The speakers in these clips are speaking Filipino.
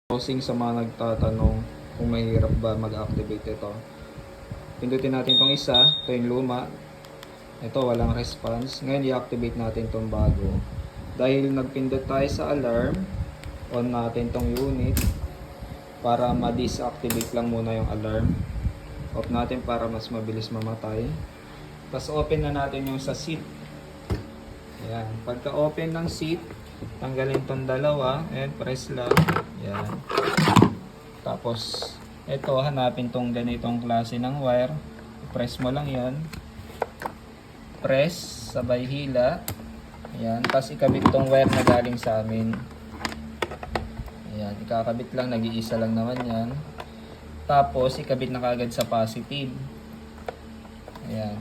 Housing sa mga nagtatanong kung mahirap ba mag-activate ito. Pindutin natin itong isa, ito yung luma. Ito walang response. Ngayon i-activate natin itong bago. Dahil nagpindot tayo sa alarm, on natin itong unit para ma-disactivate lang muna yung alarm. Off natin para mas mabilis mamatay. Tapos open na natin yung sa seat. Ayan. Pagka open ng seat, tanggalin itong dalawa and press lang. Yan. Tapos ito, hanapin tong ganitong klase ng wire. Press mo lang yan. Press, sabay hila. Ayan. Tapos ikabit tong wire na galing sa amin. Ayan. Ikakabit lang, nag-iisa lang naman yan. Tapos ikabit na kagad sa positive. Ayan.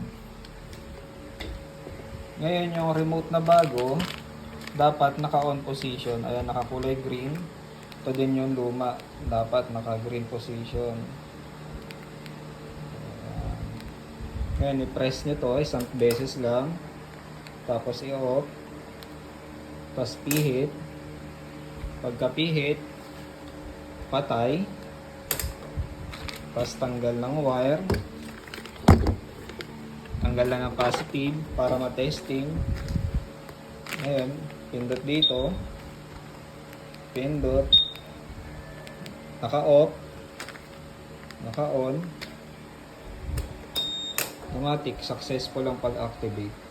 Ngayon yung remote na bago, dapat naka-on position. Ayan, nakakulay green. Ito din yung luma. Dapat naka-green position. Ayan. Ngayon, i-press nyo to isang beses lang. Tapos i-off. Tapos pihit. Pagka pihit, patay. Tapos tanggal ng wire. Tanggal lang ang positive para ma-testing. Ngayon, pindot dito. Pindot. Naka-off. Naka-on. Automatic, successful ang pag-activate.